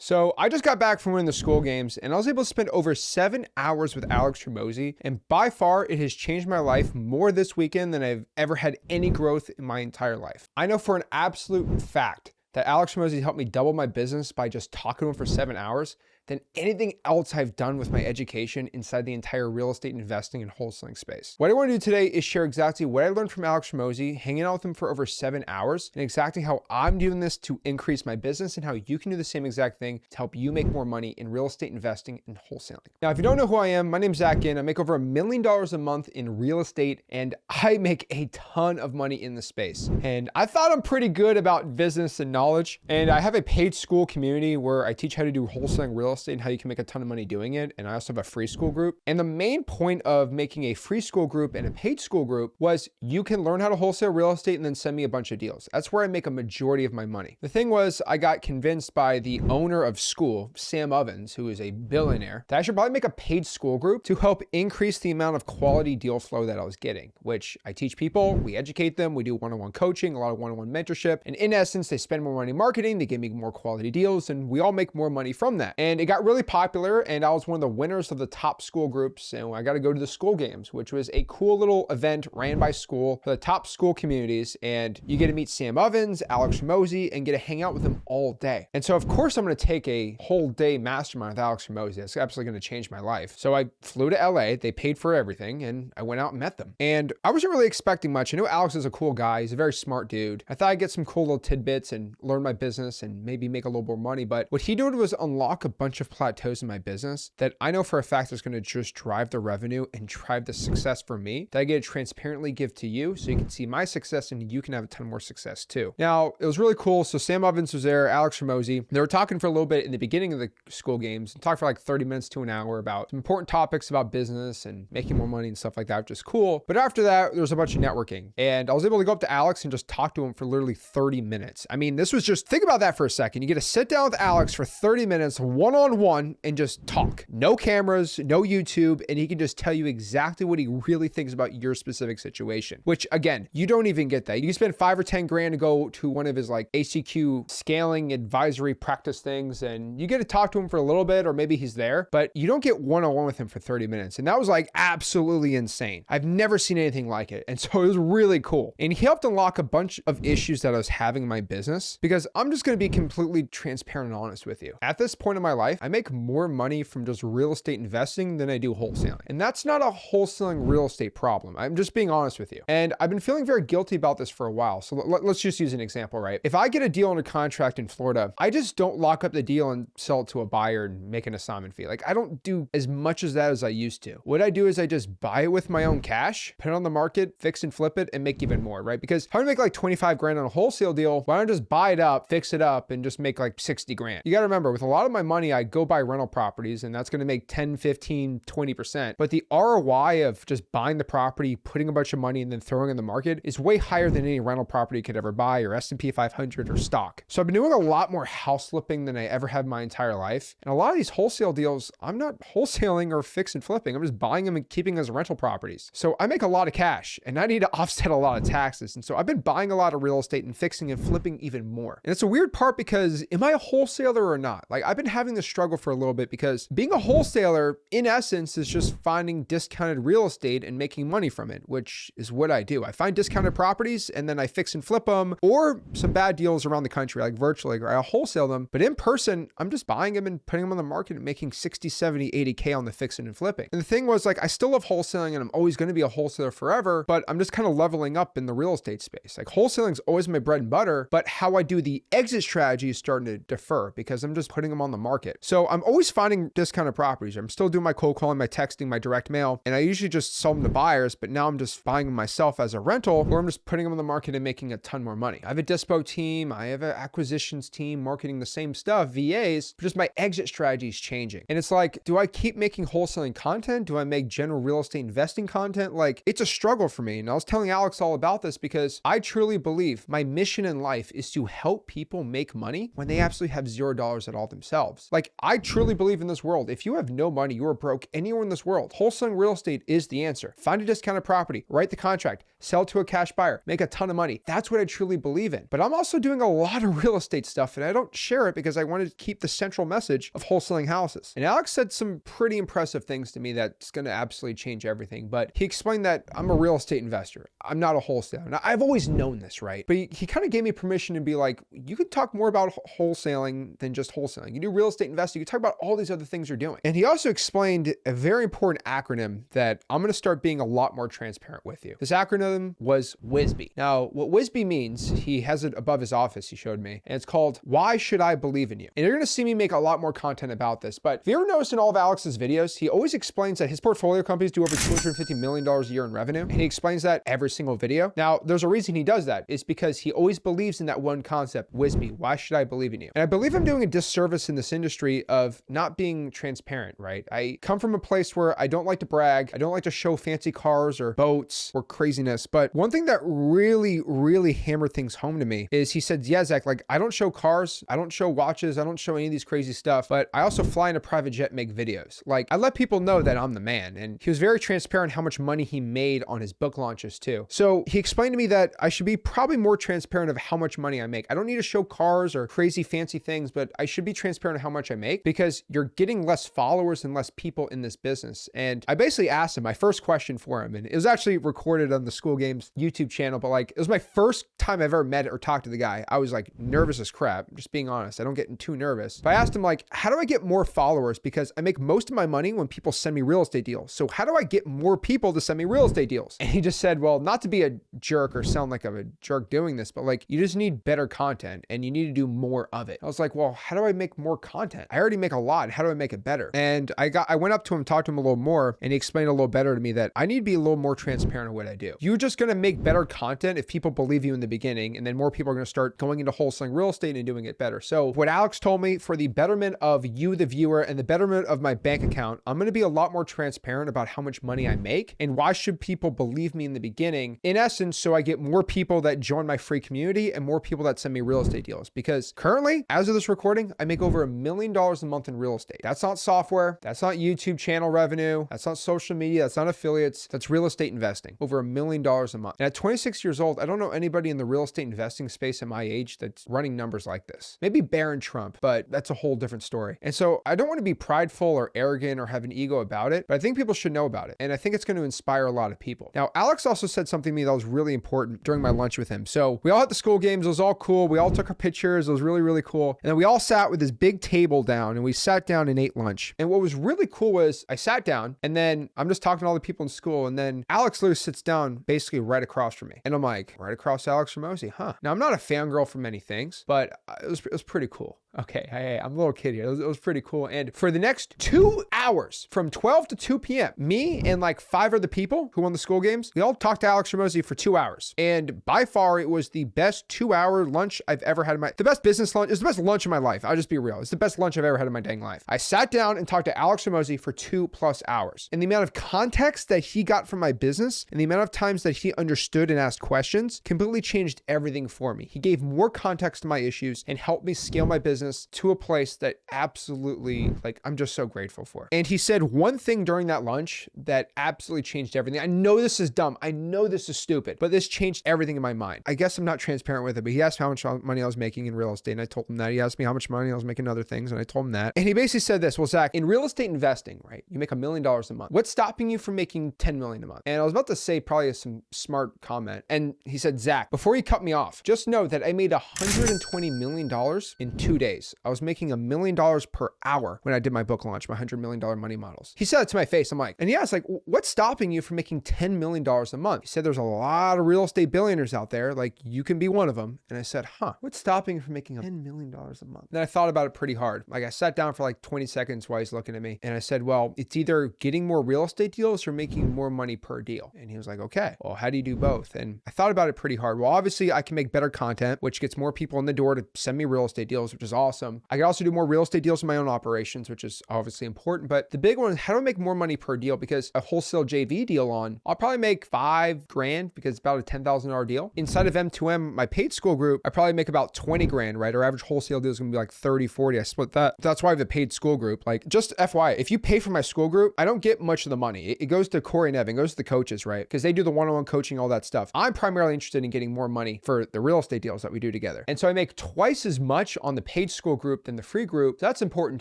So I just got back from winning the school games and I was able to spend over 7 hours with Alex Hormozi. And by far, it has changed my life more this weekend than I've ever had any growth in my entire life. I know for an absolute fact that Alex Hormozi helped me double my business by just talking to him for 7 hours than anything else I've done with my education inside the entire real estate investing and wholesaling space. What I want to do today is share exactly what I learned from Alex Hormozi, hanging out with him for over 7 hours, and exactly how I'm doing this to increase my business and how you can do the same exact thing to help you make more money in real estate investing and wholesaling. Now, if you don't know who I am, my name's Zach Ginn. I make over $1 million a month in real estate, and I make a ton of money in the space. And I thought I'm pretty good about business and knowledge, and I have a paid school community where I teach how to do wholesaling real estate and how you can make a ton of money doing it. And I also have a free school group. And the main point of making a free school group and a paid school group was you can learn how to wholesale real estate and then send me a bunch of deals. That's where I make a majority of my money. The thing was, I got convinced by the owner of school, Sam Ovens, who is a billionaire, that I should probably make a paid school group to help increase the amount of quality deal flow that I was getting, which I teach people, we educate them, we do one-on-one coaching, a lot of one-on-one mentorship. And in essence, they spend more money marketing, they give me more quality deals, and we all make more money from that. And it got really popular, and I was one of the winners of the top school groups, and I got to go to the school games, which was a cool little event ran by school for the top school communities. And you get to meet Sam Ovens, Alex Hormozi, and get to hang out with them all day. And so of course I'm going to take a whole day mastermind with Alex Hormozi. That's absolutely going to change my life. So I flew to LA, they paid for everything, and I went out and met them. And I wasn't really expecting much. I know Alex is a cool guy. He's a very smart dude. I thought I'd get some cool little tidbits and learn my business and maybe make a little more money. But what he did was unlock a bunch of plateaus in my business that I know for a fact is going to just drive the revenue and drive the success for me that I get to transparently give to you so you can see my success and you can have a ton more success too. Now, it was really cool. So Sam Ovens was there, Alex Hormozi. They were talking for a little bit in the beginning of the school games and talked for like 30 minutes to an hour about some important topics about business and making more money and stuff like that, which is cool. But after that, there was a bunch of networking and I was able to go up to Alex and just talk to him for literally 30 minutes. I mean, this was just, think about that for a second. You get to sit down with Alex for 30 minutes, one-on-one, and just talk. No cameras, no YouTube, and he can just tell you exactly what he really thinks about your specific situation, which again, you don't even get that. You can spend 5 or 10 grand to go to one of his like ACQ scaling advisory practice things and you get to talk to him for a little bit, or maybe he's there, but you don't get one-on-one with him for 30 minutes. And that was like absolutely insane. I've never seen anything like it. And so it was really cool. And he helped unlock a bunch of issues that I was having in my business, because I'm just going to be completely transparent and honest with you. At this point in my life, I make more money from just real estate investing than I do wholesaling. And that's not a wholesaling real estate problem. I'm just being honest with you. And I've been feeling very guilty about this for a while. So let's just use an example, right? If I get a deal under contract in Florida, I just don't lock up the deal and sell it to a buyer and make an assignment fee. Like I don't do as much as that as I used to. What I do is I just buy it with my own cash, put it on the market, fix and flip it, and make even more, right? Because if I make like 25 grand on a wholesale deal, why don't I just buy it up, fix it up, and just make like 60 grand? You got to remember, with a lot of my money, I go buy rental properties, and that's going to make 10, 15, 20%. But the ROI of just buying the property, putting a bunch of money, and then throwing it in the market is way higher than any rental property could ever buy, or S&P 500 or stock. So I've been doing a lot more house flipping than I ever have in my entire life. And a lot of these wholesale deals, I'm not wholesaling or fix and flipping. I'm just buying them and keeping them as rental properties. So I make a lot of cash and I need to offset a lot of taxes. And so I've been buying a lot of real estate and fixing and flipping even more. And it's a weird part because am I a wholesaler or not? Like I've been having this struggle for a little bit, because being a wholesaler in essence is just finding discounted real estate and making money from it, which is what I do. I find discounted properties and then I fix and flip them, or some bad deals around the country, like virtually, or I wholesale them. But in person, I'm just buying them and putting them on the market and making 60, 70, 80K on the fixing and flipping. And the thing was, like, I still love wholesaling and I'm always going to be a wholesaler forever, but I'm just kind of leveling up in the real estate space. Like wholesaling is always my bread and butter, but how I do the exit strategy is starting to defer because I'm just putting them on the market. So I'm always finding discounted properties. I'm still doing my cold calling, my texting, my direct mail, and I usually just sell them to buyers, but now I'm just buying them myself as a rental, or I'm just putting them on the market and making a ton more money. I have a dispo team, I have an acquisitions team marketing the same stuff, VAs, but just my exit strategy is changing. And it's like, do I keep making wholesaling content? Do I make general real estate investing content? Like, it's a struggle for me. And I was telling Alex all about this because I truly believe my mission in life is to help people make money when they absolutely have $0 at all themselves. Like, Like, I truly believe in this world. If you have no money, you are broke anywhere in this world. Wholesaling real estate is the answer. Find a discounted property, write the contract, sell to a cash buyer, make a ton of money. That's what I truly believe in. But I'm also doing a lot of real estate stuff, and I don't share it because I wanted to keep the central message of wholesaling houses. And Alex said some pretty impressive things to me that's going to absolutely change everything. But he explained that I'm a real estate investor. I'm not a wholesaler. Now, I've always known this, right? But he kind of gave me permission to be like, you could talk more about wholesaling than just wholesaling. You do real estate investing. You talk about all these other things you're doing. And he also explained a very important acronym that I'm going to start being a lot more transparent with you. This acronym was WSBE. Now, what WSBE means, he has it above his office, he showed me, and it's called Why Should I Believe in You? And you're going to see me make a lot more content about this. But if you ever noticed in all of Alex's videos, he always explains that his portfolio companies do over $250 million a year in revenue. And he explains that every single video. Now, there's a reason he does that. It's because he always believes in that one concept, WSBE. Why should I believe in you? And I believe I'm doing a disservice in this industry of not being transparent, right? I come from a place where I don't like to brag. I don't like to show fancy cars or boats or craziness. But one thing that really hammered things home to me is he said, yeah, Zach, like I don't show cars. I don't show watches. I don't show any of these crazy stuff, but I also fly in a private jet and make videos. Like I let people know that I'm the man. And he was very transparent how much money he made on his book launches too. So he explained to me that I should be probably more transparent of how much money I make. I don't need to show cars or crazy fancy things, but I should be transparent of how much I make because you're getting less followers and less people in this business. And I basically asked him my first question for him, and it was actually recorded on the School Games YouTube channel, but like it was my first time I've ever met or talked to the guy. I was like nervous as crap, just being honest. I don't get too nervous. But I asked him like, how do I get more followers? Because I make most of my money when people send me real estate deals. So how do I get more people to send me real estate deals? And he just said, well, not to be a jerk or sound like I'm a jerk doing this, but like you just need better content and you need to do more of it. I was like, well, how do I make more content? I already make a lot. How do I make it better? And I went up to him, talked to him a little more, and he explained a little better to me that I need to be a little more transparent in what I do. You're just going to make better content if people believe you in the beginning, and then more people are going to start going into wholesaling real estate and doing it better. So what Alex told me, for the betterment of you, the viewer, and the betterment of my bank account, I'm going to be a lot more transparent about how much money I make and why should people believe me in the beginning, in essence, so I get more people that join my free community and more people that send me real estate deals. Because currently, as of this recording, I make over $1 million a month in real estate. That's not software. That's not YouTube channel revenue. That's not social media. That's not affiliates. That's real estate investing. Over $1 million a month. And at 26 years old, I don't know anybody in the real estate investing space at my age that's running numbers like this. Maybe Barron Trump, but that's a whole different story. And so I don't want to be prideful or arrogant or have an ego about it, but I think people should know about it. And I think it's going to inspire a lot of people. Now, Alex also said something to me that was really important during my lunch with him. So we all had the School Games. It was all cool. We all took our pictures. It was really cool. And then we all sat with this big table down and we sat down and ate lunch. And what was really cool was I sat down and then I'm just talking to all the people in school. And then Alex literally sits down basically right across from me. And I'm like, right across Alex Hormozi, huh? Now, I'm not a fangirl for many things, but it was pretty cool. Okay, hey, I'm a little kid here. It was pretty cool. And for the next 2 hours, from 12 to 2 p.m., me and like 5 other people who won the School Games, we all talked to Alex Hormozi for 2 hours. And by far, it was the best 2-hour lunch I've ever had the best business lunch. It's the best lunch of my life. I'll just be real. It's the best lunch I've ever had in my dang life. I sat down and talked to Alex Hormozi for 2+ hours. And the amount of context that he got from my business and the amount of times that he understood and asked questions completely changed everything for me. He gave more context to my issues and helped me scale my business to a place that absolutely, like, I'm just so grateful for. And he said one thing during that lunch that absolutely changed everything. I know this is dumb. I know this is stupid, but this changed everything in my mind. I guess I'm not transparent with it, but he asked me how much money I was making in real estate, and I told him that. He asked me how much money I was making in other things, and I told him that. And he basically said this, well, Zach, in real estate investing, right, you make $1 million a month. What's stopping you from making $10 million a month? And I was about to say probably some smart comment. And he said, Zach, before you cut me off, just know that I made $120 million in 2 days. I was making $1 million per hour when I did my book launch, my $100 million money models. He said it to my face. I'm like, and he asked, like, what's stopping you from making $10 million a month? He said, there's a lot of real estate billionaires out there. Like, you can be one of them. And I said, what's stopping you from making $10 million a month? Then I thought about it pretty hard. Like, I sat down for like 20 seconds while he's looking at me. And I said, well, it's either getting more real estate deals or making more money per deal. And he was like, okay, well, how do you do both? And I thought about it pretty hard. Well, obviously I can make better content, which gets more people in the door to send me real estate deals, which is awesome. I could also do more real estate deals in my own operations, which is obviously important. But the big one is how do I make more money per deal? Because a wholesale JV deal I'll probably make $5,000 because it's about a $10,000 deal. Inside of M2M, my paid school group, I probably make about $20,000, right? Our average wholesale deal is going to be like 30, 40. I split that. That's why I have a paid school group. Like, just FYI, if you pay for my school group, I don't get much of the money. It goes to Corey and Evan, goes to the coaches, right? Because they do the one-on-one coaching, all that stuff. I'm primarily interested in getting more money for the real estate deals that we do together. And so I make twice as much on the paid school group than the free group. So that's important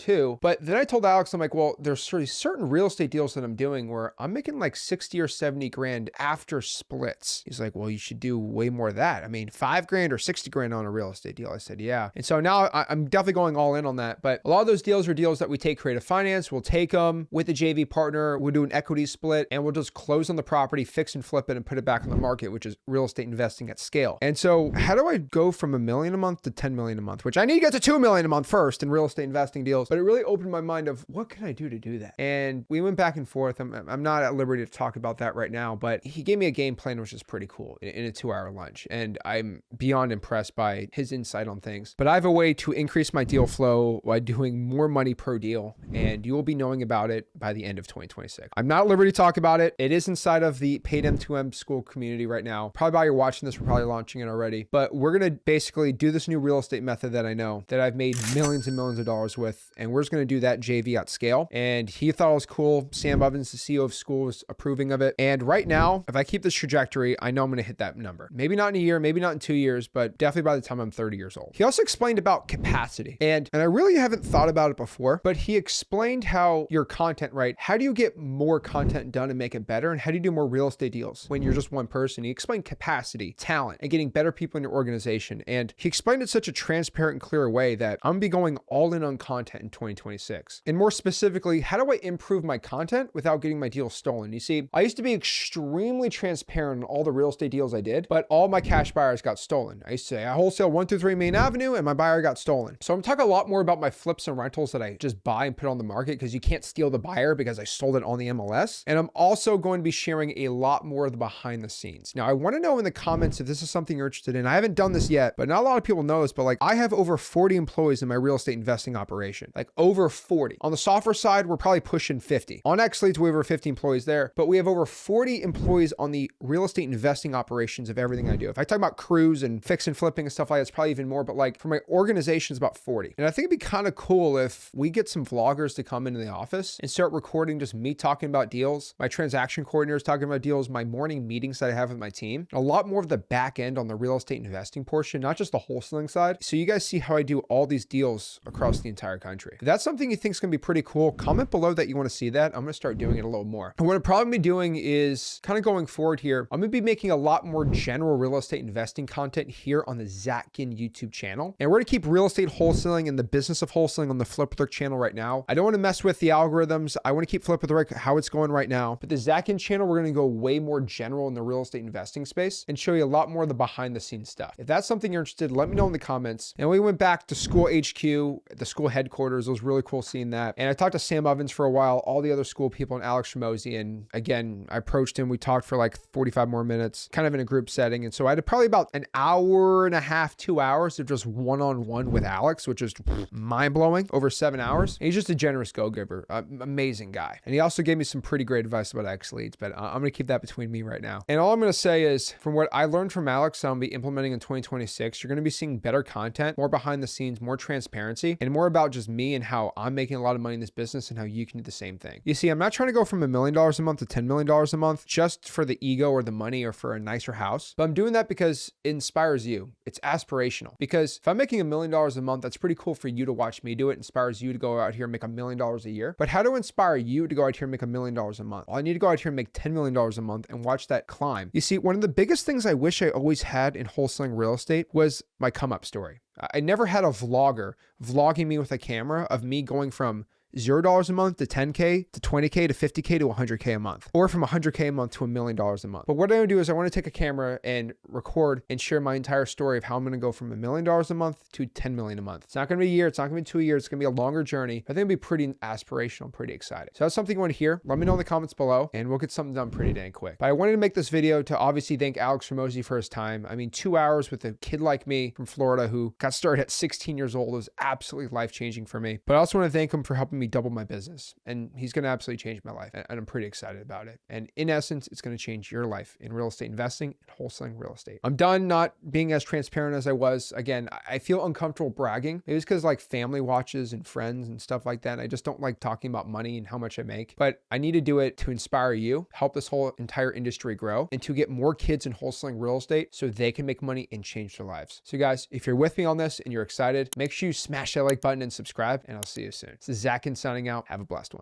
too. But then I told Alex, I'm like, well, there's certain real estate deals that I'm doing where I'm making like 60 or 70 grand after splits. He's like, well, you should do way more of that. I mean, $5,000 or 60 grand on a real estate deal. I said, yeah. And so now I'm definitely going all in on that. But a lot of those deals are deals that we take creative finance. We'll take them with a JV partner. We'll do an equity split and we'll just close on the property, fix and flip it and put it back on the market, which is real estate investing at scale. And so how do I go from $1 million a month to 10 million a month, which I need to get to 2 million a month first in real estate investing deals. But it really opened my mind of what can I do to do that? And we went back and forth. I'm not at liberty to talk about that right now, but he gave me a game plan, which is pretty cool in a 2-hour lunch. And I'm beyond impressed by his insight on things. But I have a way to increase my deal flow by doing more money per deal. And you will be knowing about it by the end of 2026. I'm not at liberty to talk about it. It is inside of the paid M2M school community right now. Probably while you're watching this, we're probably launching it already. But we're going to basically do this new real estate method that I know that I've made millions and millions of dollars with. And we're just going to do that JV at scale. And he thought it was cool. Sam Ovens, the CEO of school, was approving of it. And right now, if I keep this trajectory, I know I'm going to hit that number. Maybe not in a year, maybe not in 2 years, but definitely by the time I'm 30 years old. He also explained about capacity. And I really haven't thought about it before, but he explained how your content, right? How do you get more content done and make it better? And how do you do more real estate deals when you're just one person? He explained capacity, talent, and getting better people in your organization. And he explained it such a transparent and clear way that I'm going to be going all in on content in 2026. And more specifically, how do I improve my content without getting my deals stolen? You see, I used to be extremely transparent on all the real estate deals I did, but all my cash buyers got stolen. I used to say I wholesale 123 Main Avenue and my buyer got stolen. So I'm talking a lot more about my flips and rentals that I just buy and put on the market because you can't steal the buyer because I sold it on the MLS. And I'm also going to be sharing a lot more of the behind the scenes. Now, I want to know in the comments if this is something you're interested in. I haven't done this yet, but not a lot of people know this, but like I have over 40 employees in my real estate investing operation, like over 40. On the software side, we're probably pushing 50. On XLeads, we have over 50 employees there, but we have over 40 employees on the real estate investing operations of everything I do. If I talk about crews and fix and flipping and stuff like that, it's probably even more, but like for my organization, it's about 40. And I think it'd be kind of cool if we get some vloggers to come into the office and start recording just me talking about deals, my transaction coordinators talking about deals, my morning meetings that I have with my team, a lot more of the back end on the real estate investing portion, not just the wholesaling side. So you guys see how I do all these deals across the entire country. If that's something you think is going to be pretty cool, comment below that you want to see that. I'm going to start doing it a little more. And what I'm probably be doing is kind of going forward here, I'm going to be making a lot more general real estate investing content here on the Zach Ginn YouTube channel. And we're going to keep real estate wholesaling and the business of wholesaling on the Flip with Rick channel right now. I don't want to mess with the algorithms. I want to keep Flip with Rick how it's going right now. But the Zach Ginn channel, we're going to go way more general in the real estate investing space and show you a lot more of the behind the scenes stuff. If that's something you're interested in, let me know in the comments. And we went back to school HQ, the school headquarters. It was really cool seeing that. And I talked to Sam Ovens for a while, all the other school people, and Alex Hormozi. And again, I approached him. We talked for like 45 more minutes, kind of in a group setting. And so I had probably about an hour and a half, 2 hours of just one-on-one with Alex, which is mind-blowing, over 7 hours. And he's just a generous go-giver, amazing guy. And he also gave me some pretty great advice about XLeads, but I'm going to keep that between me right now. And all I'm going to say is, from what I learned from Alex, I'm going to be implementing in 2026, you're going to be seeing better content, more behind the scenes, more transparency, and more about just me and how I'm making a lot of money in this business and how you can do the same thing. You see, I'm not trying to go from $1 million a month to $10 million a month just for the ego or the money or for a nicer house, but I'm doing that because it inspires you. It's aspirational. Because if I'm making $1 million a month, that's pretty cool for you to watch me do it. It inspires you to go out here and make $1 million a year. But how do I inspire you to go out here and make $1 million a month? Well, I need to go out here and make $10 million a month and watch that climb. You see, one of the biggest things I wish I always had in wholesaling real estate was my come up story. I never had a vlogger vlogging me with a camera of me going from $0 a month to 10K to 20K to 50K to 100K a month, or from 100K a month to $1 million a month. But what I want to do is I want to take a camera and record and share my entire story of how I'm going to go from $1 million a month to 10 million a month. It's not going to be a year. It's not going to be 2 years. It's going to be a longer journey. I think it'll be pretty aspirational, pretty exciting. So that's something you want to hear. Let me know in the comments below and we'll get something done pretty dang quick. But I wanted to make this video to obviously thank Alex Hormozi for his time. I mean, 2 hours with a kid like me from Florida who got started at 16 years old was absolutely life-changing for me. But I also want to thank him for helping me double my business. And he's going to absolutely change my life. And I'm pretty excited about it. And in essence, it's going to change your life in real estate investing and wholesaling real estate. I'm done not being as transparent as I was. Again, I feel uncomfortable bragging. Maybe it's because like family watches and friends and stuff like that. I just don't like talking about money and how much I make. But I need to do it to inspire you, help this whole entire industry grow, and to get more kids in wholesaling real estate so they can make money and change their lives. So guys, if you're with me on this and you're excited, make sure you smash that like button and subscribe, and I'll see you soon. This is Zach Ginn signing out. Have a blessed one.